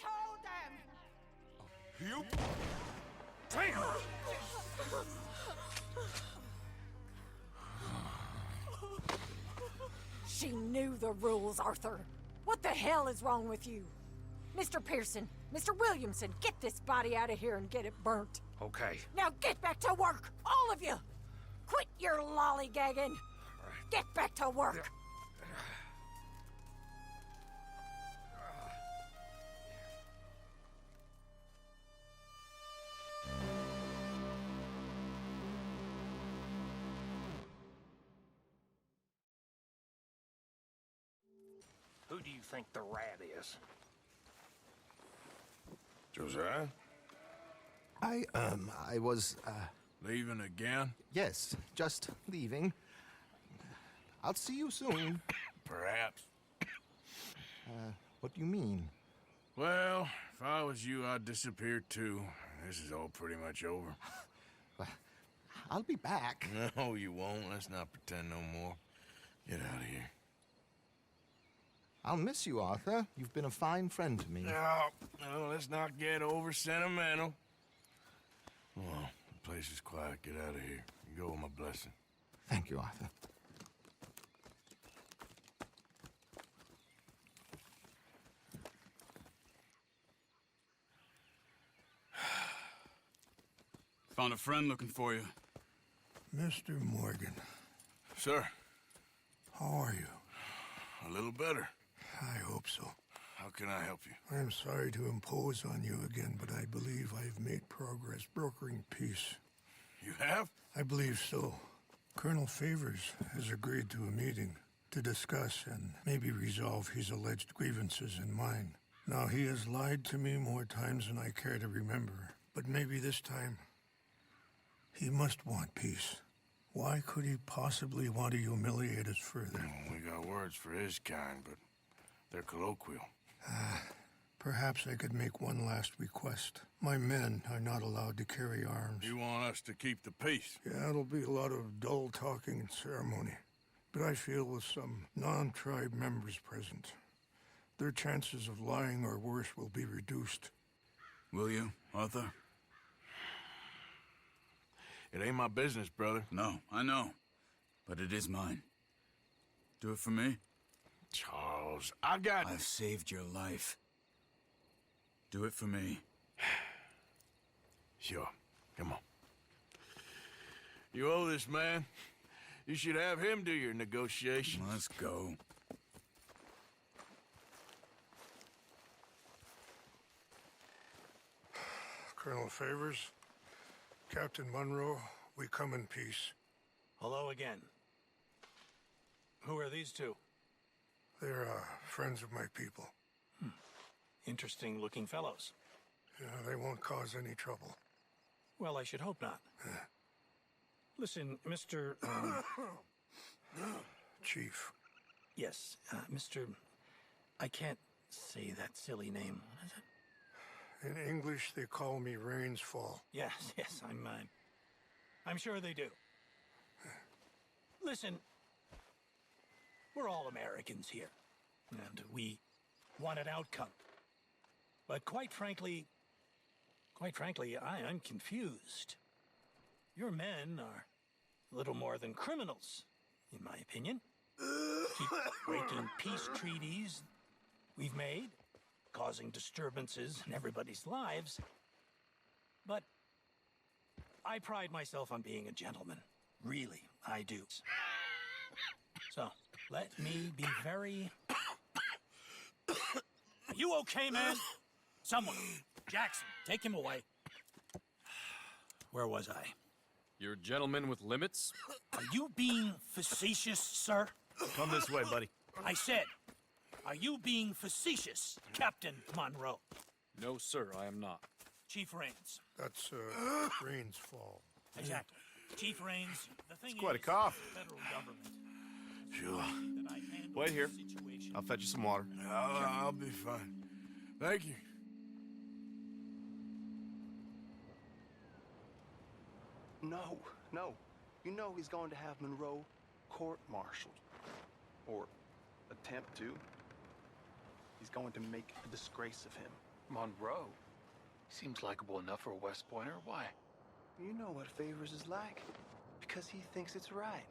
told them! You? Damn! She knew the rules, Arthur. What the hell is wrong with you? Mr. Pearson, Mr. Williamson, get this body out of here and get it burnt. Okay. Now get back to work, all of you! Quit your lollygagging! Get back to work! Who do you think the rat is? Josiah? I was, Leaving again? yes, just leaving. I'll see you soon. Perhaps. What do you mean? Well, if I was you, I'd disappear too. This is all pretty much over. I'll be back. No, you won't. Let's not pretend no more. Get out of here. I'll miss you, Arthur. You've been a fine friend to me. No, let's not get over sentimental. Well, the place is quiet. Get out of here. You go with my blessing. Thank you, Arthur. Found a friend looking for you. Mr. Morgan, Sir, how are you? a little better. I hope so. How can I help you? I am sorry to impose on you again, but I believe I have made progress brokering peace. You have? I believe so. Colonel Favors has agreed to a meeting to discuss and maybe resolve his alleged grievances and mine. Now, he has lied to me more times than I care to remember, but maybe this time he must want peace. Why could he possibly want to humiliate us further? We got words for his kind, but they're colloquial. Perhaps I could make one last request. My men are not allowed to carry arms. You want us to keep the peace? Yeah, it'll be a lot of dull talking and ceremony. But I feel with some non-tribe members present, their chances of lying or worse will be reduced. Will you, Arthur? It ain't my business, brother. No, I know. But it is mine. Do it for me? Charles, I got... I've saved your life. Do it for me. Sure. Come on. You owe this man. You should have him do your negotiations. Let's go. Colonel Favors, Captain Monroe, we come in peace. Hello again. Who are these two? They're friends of my people. Interesting looking fellows. Yeah, they won't cause any trouble. Well, I should hope not. Listen, Mr. Chief. Yes, Mr. I can't say that silly name. What is it? In English, they call me Rains Fall. Yes, I'm sure they do. Listen, we're all Americans here, and we want an outcome. But quite frankly, I'm confused. Your men are little more than criminals, in my opinion. Keep breaking peace treaties we've made, causing disturbances in everybody's lives. But I pride myself on being a gentleman. Really, I do. So, let me be very... Are you okay, man? Someone. Jackson, take him away. Where was I? You're a gentleman with limits? Are you being facetious, sir? Come this way, buddy. I said, are you being facetious, Captain Monroe? No, sir, I am not. Chief Rains. That's, Rains Fall. Exactly. Chief Rains, the thing It's quite a is, cough. the federal government... Sure. that I've handled Wait here. the situation. I'll fetch you some water. I'll be fine. Thank you. No. You know he's going to have Monroe court-martialed. Or attempt to. He's going to make a disgrace of him. Monroe? Seems likable enough for a West Pointer. Why? You know what Favors is like. Because he thinks it's right.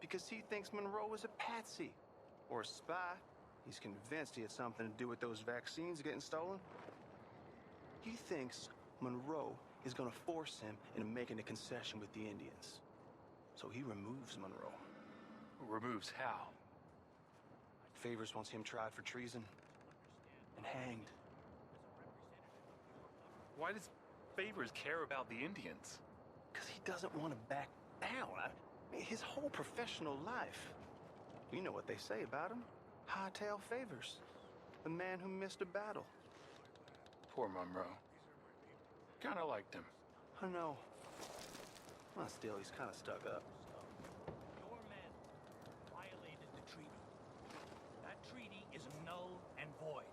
Because he thinks Monroe is a patsy. Or a spy. He's convinced he had something to do with those vaccines getting stolen. He thinks Monroe is gonna force him into making a concession with the Indians. So he removes Monroe. Removes how? Favors wants him tried for treason and hanged. Why does Favors care about the Indians? Because he doesn't want to back down. His whole professional life. You know what they say about him. Hightail Favors. The man who missed a battle. Poor Monroe. Kinda liked him. I know. Well, still, he's kind of stuck up. Your men violated the treaty. That treaty is null and void.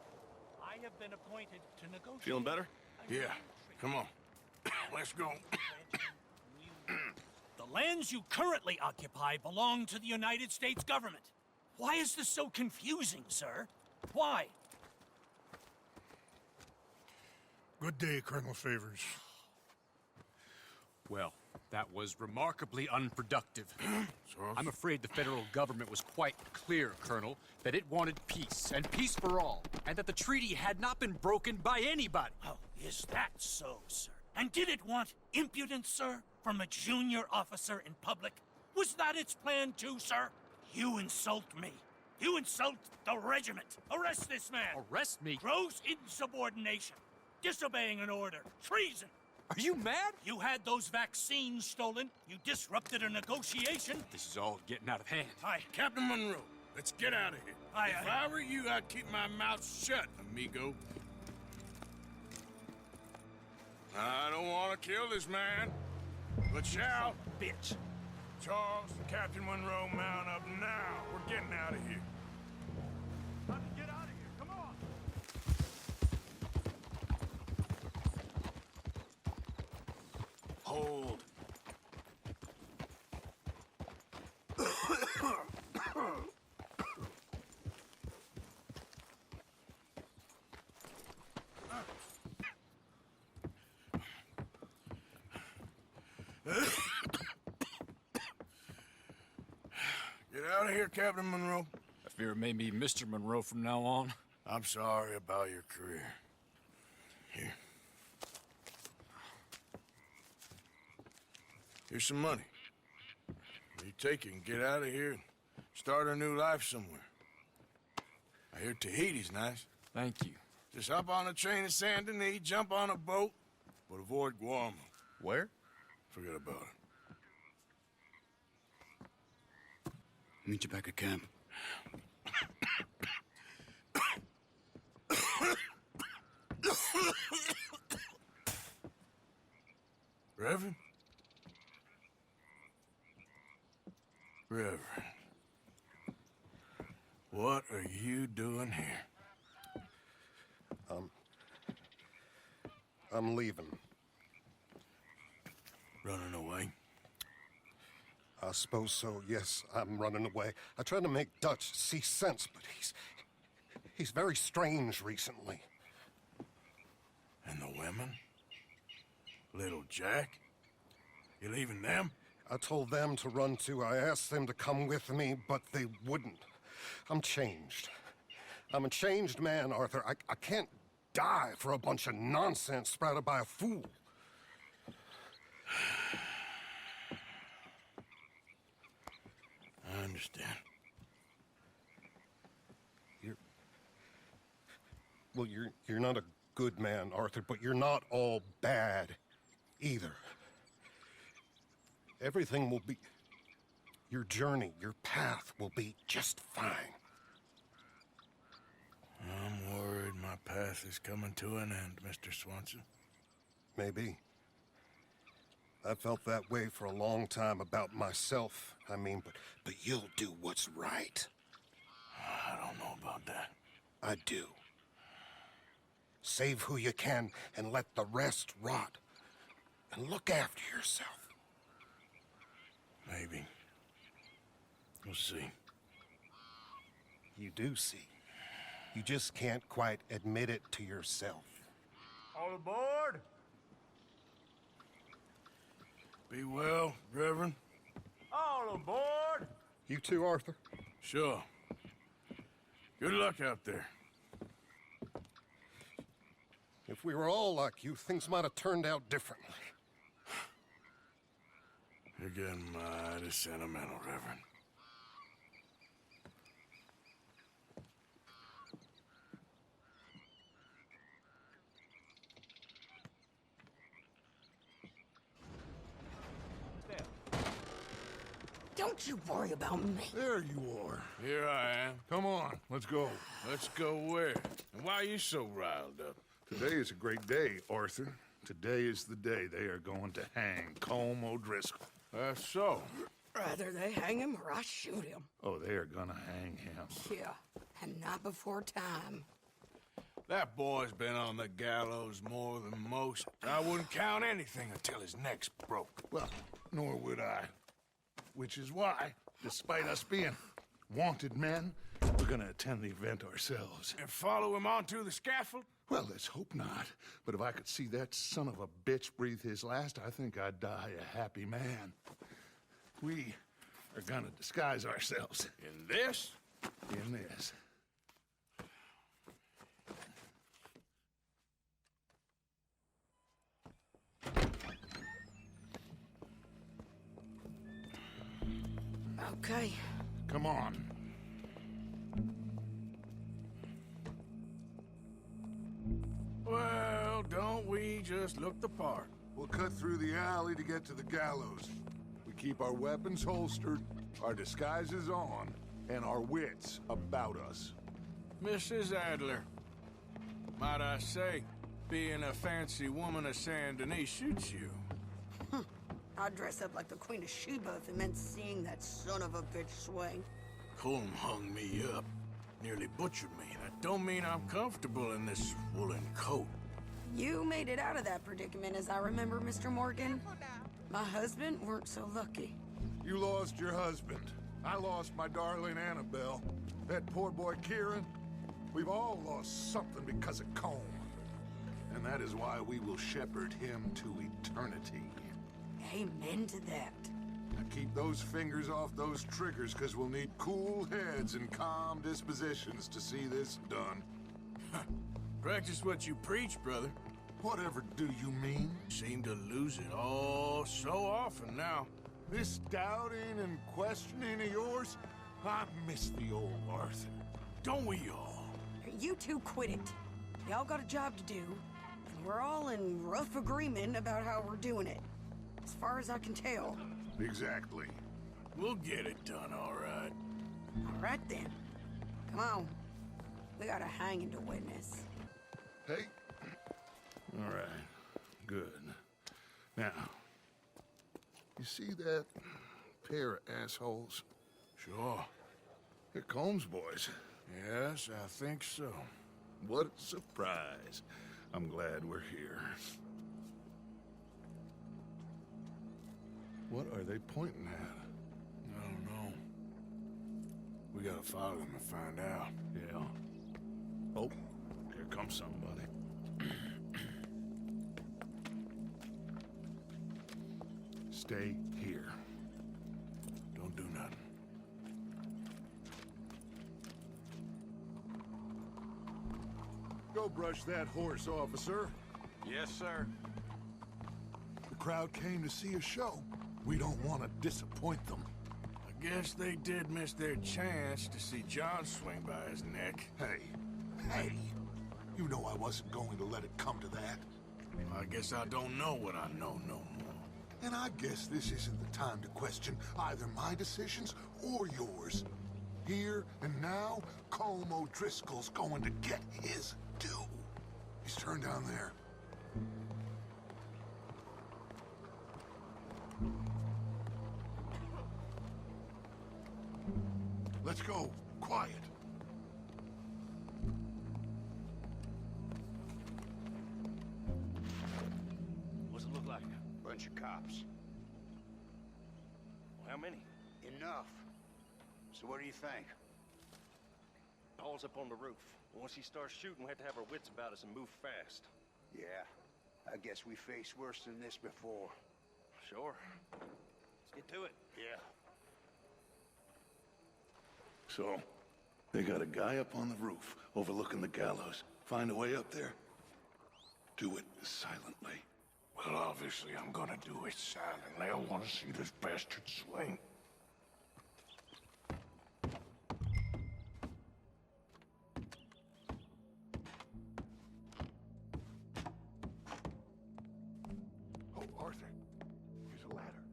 I have been appointed to negotiate. Feeling better? Yeah, come on. Let's go. The lands you currently occupy belong to the United States government. Why is this so confusing, sir? Why? Good day, Colonel Favors. Well, that was remarkably unproductive. Charles? I'm afraid the federal government was quite clear, Colonel, that it wanted peace, and peace for all, and that the treaty had not been broken by anybody. Oh, is that so, sir? And did it want impudence, sir, from a junior officer in public? Was that its plan too, sir? You insult me. You insult the regiment. Arrest this man. Arrest me? Gross insubordination. Disobeying an order. Treason. Are you mad? You had those vaccines stolen. You disrupted a negotiation. This is all getting out of hand. Captain Monroe, let's get out of here. If I were you, I'd keep my mouth shut, amigo. I don't want to kill this man, but shall. Bitch. Charles and Captain Monroe, mount up now. We're getting out of here. Time to get out of here. Come on. Hold. Get out of here, Captain Monroe. I fear it may be Mr. Monroe from now on. I'm sorry about your career. Here. Here's some money. You take it and get out of here and start a new life somewhere. I hear Tahiti's nice. Thank you. Just hop on a train to Saint Denis, jump on a boat, but avoid Guam. Where? Forget about it. Meet you back at camp. Reverend? Reverend. What are you doing here? I'm leaving. Running away? I suppose so, yes. I'm running away. I tried to make Dutch see sense, but he's very strange recently. And the women? Little Jack? You leaving them? I told them to run too. I asked them to come with me, but they wouldn't. I'm changed. I'm a changed man, Arthur. I can't die for a bunch of nonsense sprouted by a fool. I understand. You're not a good man, Arthur, but you're not all bad either. Everything will be... Your journey, your path will be just fine. I'm worried my path is coming to an end, Mr. Swanson. Maybe. I felt that way for a long time about myself. I mean, but you'll do what's right. I don't know about that. I do. Save who you can and let the rest rot. And look after yourself. Maybe. We'll see. You do see. You just can't quite admit it to yourself. All aboard! Be well, Reverend. All aboard! You too, Arthur? Sure. Good luck out there. If we were all like you, things might have turned out differently. You're getting mighty sentimental, Reverend. Don't you worry about me. There you are. Here I am. Come on, let's go. Let's go where? And why are you so riled up? Today is a great day, Arthur. Today is the day they are going to hang Colm O'Driscoll. That's so. Rather they hang him or I shoot him. Oh, they are gonna hang him. Yeah, and not before time. That boy's been on the gallows more than most. I wouldn't count anything until his neck's broke. Well, nor would I. Which is why, despite us being wanted men, we're gonna attend the event ourselves. And follow him onto the scaffold? Well, let's hope not. But if I could see that son of a bitch breathe his last, I think I'd die a happy man. We are gonna disguise ourselves. In this? In this. Okay. Come on. Well, don't we just look the part? We'll cut through the alley to get to the gallows. We keep our weapons holstered, our disguises on, and our wits about us. Mrs. Adler, might I say, being a fancy woman of Saint Denis suits you. I'd dress up like the Queen of Sheba if it meant seeing that son of a bitch swing. Colm hung me up, nearly butchered me. That don't mean I'm comfortable in this woolen coat. You made it out of that predicament, as I remember, Mr. Morgan. My husband weren't so lucky. You lost your husband. I lost my darling Annabelle. That poor boy Kieran. We've all lost something because of Colm. And that is why we will shepherd him to eternity. Amen to that. Now keep those fingers off those triggers, because we'll need cool heads and calm dispositions to see this done. Practice what you preach, brother. Whatever do you mean? Seem to lose it all so often now. This doubting and questioning of yours? I miss the old Arthur. Don't we all? You two quit it. Y'all got a job to do, and we're all in rough agreement about how we're doing it. As far as I can tell. Exactly. We'll get it done, all right. All right, then. Come on. We got a hanging to witness. Hey. All right. Good. Now, you see that pair of assholes? Sure. They're Colm's boys. Yes, I think so. What a surprise. I'm glad we're here. What are they pointing at? I don't know. We gotta follow them and find out. Yeah. Oh, here comes somebody. Stay here. Don't do nothing. Go brush that horse, officer. Yes, sir. The crowd came to see a show. We don't want to disappoint them. I guess they did miss their chance to see John swing by his neck. Hey, you know I wasn't going to let it come to that. I guess I don't know what I know no more. And I guess this isn't the time to question either my decisions or yours. Here and now, Colm O'Driscoll's going to get his due. He's turned down there. Let's go. Quiet. What's it look like? Bunch of cops. Well, how many? Enough. So what do you think? Paul's up on the roof. Once he starts shooting, we have to have our wits about us and move fast. Yeah, I guess we faced worse than this before. Sure. Let's get to it. Yeah. So, they got a guy up on the roof overlooking the gallows. Find a way up there? Do it silently. Well, obviously I'm gonna do it silently. I want to see this bastard swing. Oh, Arthur, here's a ladder.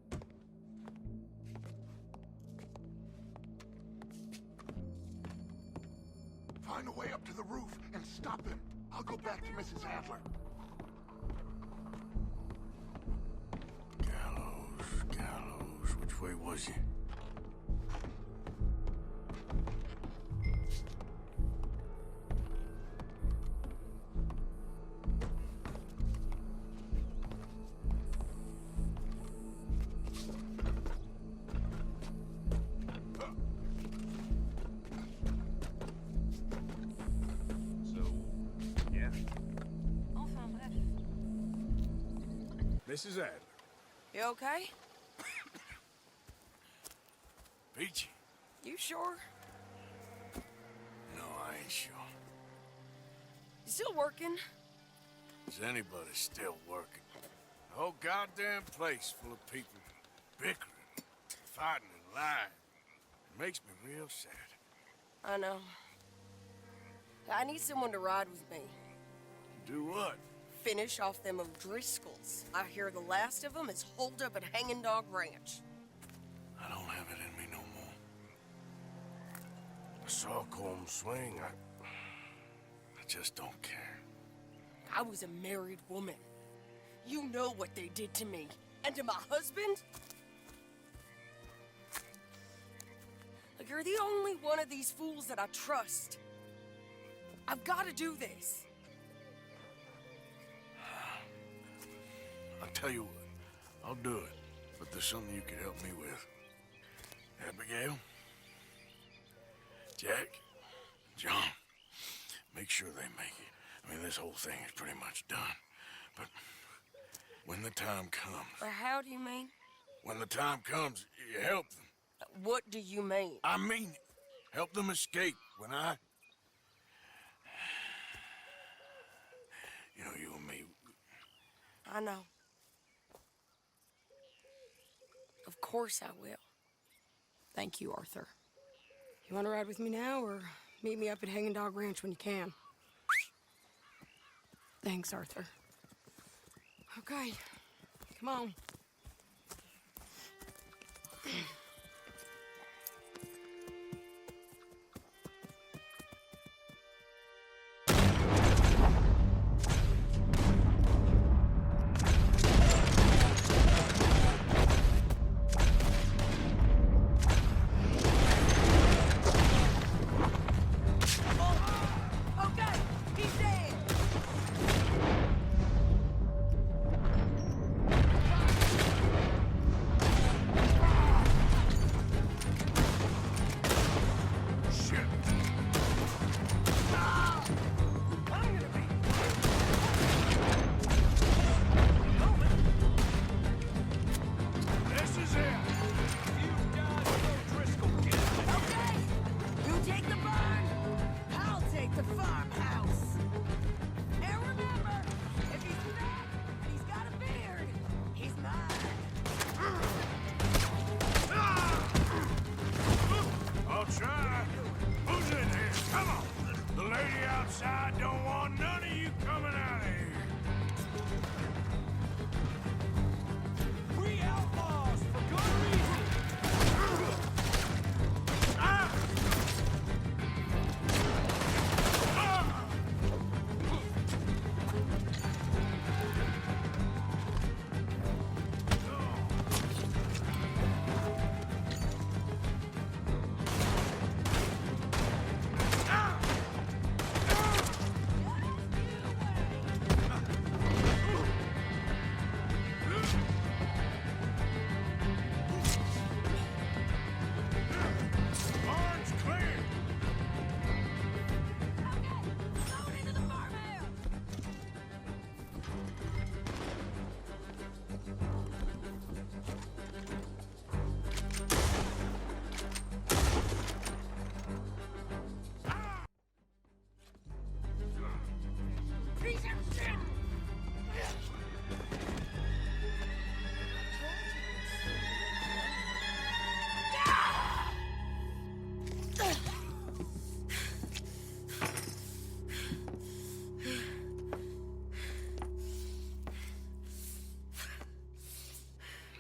Find a way up to the roof and stop him. I'll go back to Mrs. Adler. Gallows, which way was he? Mrs. Adler. You okay? Peachy? You sure? No, I ain't sure. You still working? Is anybody still working? The whole goddamn place full of people bickering, fighting and lying. It makes me real sad. I know. I need someone to ride with me. Do what? Finish off them O'Driscolls. I hear the last of them is holed up at Hanging Dog Ranch. I don't have it in me no more. I saw Colm swing. I just don't care. I was a married woman. You know what they did to me. And to my husband? Like, you're the only one of these fools that I trust. I've got to do this. I'll tell you what, I'll do it, but there's something you could help me with. Abigail, Jack, John, make sure they make it. I mean, this whole thing is pretty much done, but when the time comes... How do you mean? When the time comes, you help them. What do you mean? I mean it. Help them escape when I... You know, you and me... I know. Of course I will. Thank you, Arthur. You want to ride with me now, or meet me up at Hanging Dog Ranch when you can? Thanks, Arthur. Okay, come on.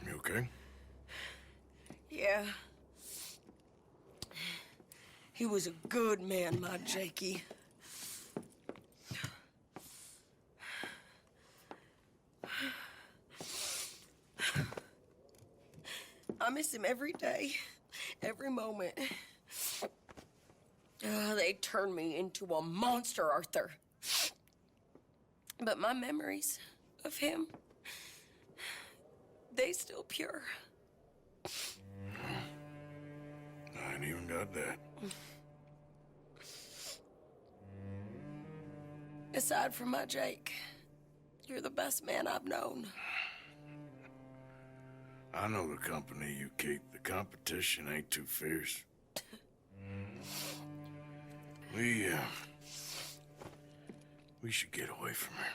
You okay? Yeah. He was a good man, my Jakey. I miss him every day, every moment. They turned me into a monster, Arthur. But my memories of him, they still pure. I ain't even got that. Aside from my Jake, you're the best man I've known. I know the company you keep. The competition ain't too fierce. We should get away from her.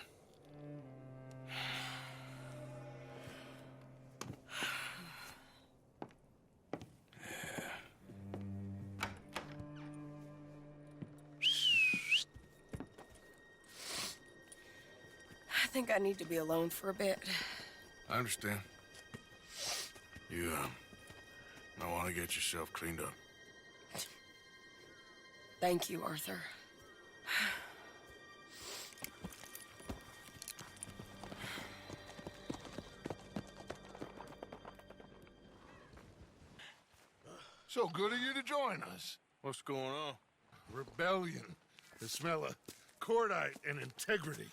I think I need to be alone for a bit. I understand. You, might want to get yourself cleaned up. Thank you, Arthur. So good of you to join us. What's going on? Rebellion. The smell of cordite and integrity.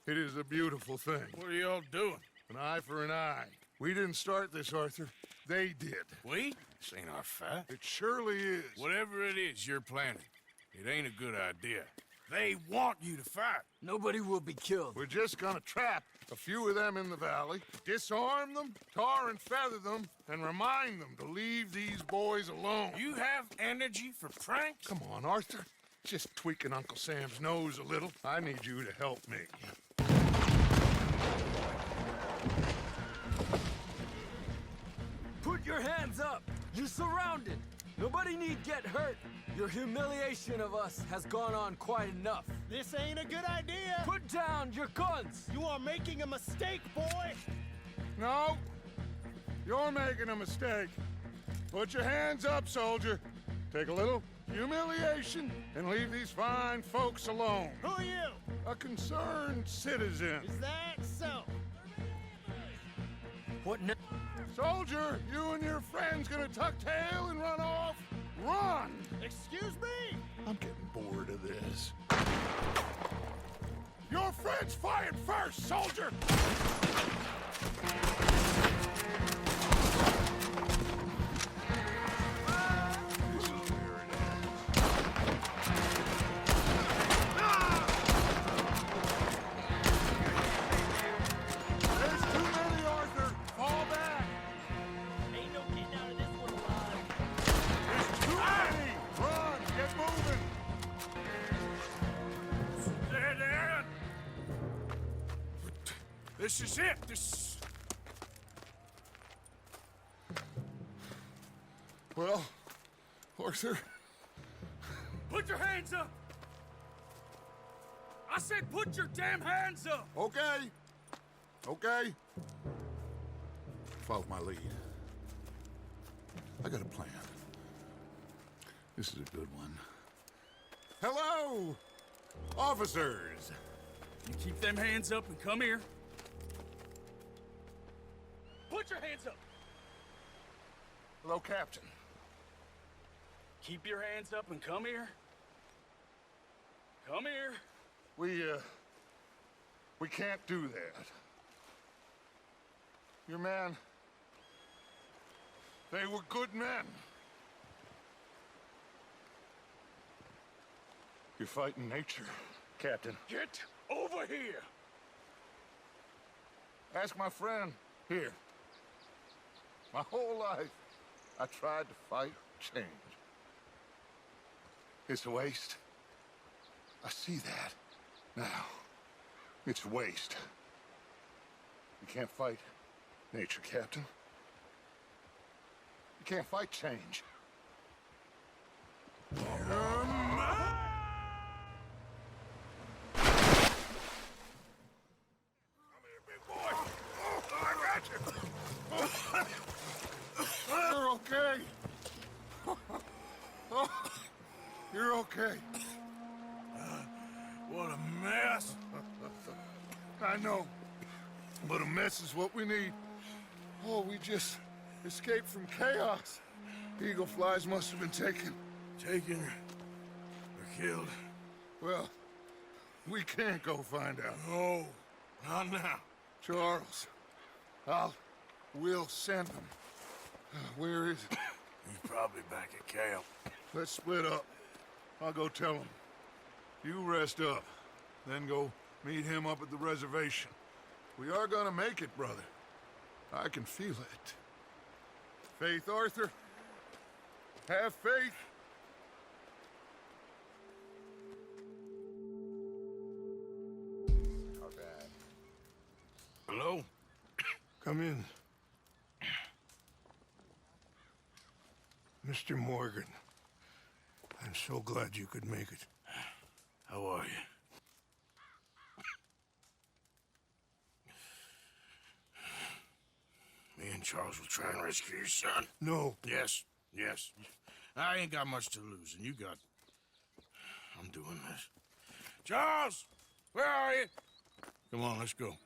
It is a beautiful thing. What are y'all doing? An eye for an eye. We didn't start this, Arthur. They did. We? This ain't our fight. It surely is. Whatever it is you're planning, it ain't a good idea. They want you to fight. Nobody will be killed. We're just gonna trap a few of them in the valley, disarm them, tar and feather them, and remind them to leave these boys alone. You have energy for pranks? Come on, Arthur. Just tweaking Uncle Sam's nose a little. I need you to help me. Put your hands up! You're surrounded! Nobody need get hurt! Your humiliation of us has gone on quite enough. This ain't a good idea. Put down your guns! You are making a mistake, boy. No, you're making a mistake. Put your hands up, soldier. Take a little humiliation and leave these fine folks alone. Who are you? A concerned citizen. Is that so? What no? Soldier, you and your friends gonna tuck tail and run off? Run! Excuse me? I'm getting bored of this. Your friends fired first, soldier! This is it. This. Well, Arthur. Put your hands up! I said put your damn hands up! Okay. Okay. Follow my lead. I got a plan. This is a good one. Hello, officers. You keep them hands up and come here. Put your hands up! Hello, Captain. Keep your hands up and come here. Come here. We can't do that. Your man, they were good men. You're fighting nature, Captain. Get over here! Ask my friend here. My whole life, I tried to fight change. It's a waste. I see that now. It's waste. You can't fight nature, Captain. You can't fight change. You're okay. Oh, you're okay. What a mess. I know, but a mess is what we need. Oh, we just escaped from chaos. Eagle flies must have been taken. Taken or killed? Well, we can't go find out. No, not now. Charles, we'll send him. Where is it? He's probably back at camp. Let's split up. I'll go tell him. You rest up, then go meet him up at the reservation. We are gonna make it, brother. I can feel it. Faith, Arthur. Have faith. Hello? Come in. Mr. Morgan, I'm so glad you could make it. How are you? Me and Charles will try and rescue your son. No. Yes, yes. I ain't got much to lose, and you got... I'm doing this. Charles! Where are you? Come on, let's go.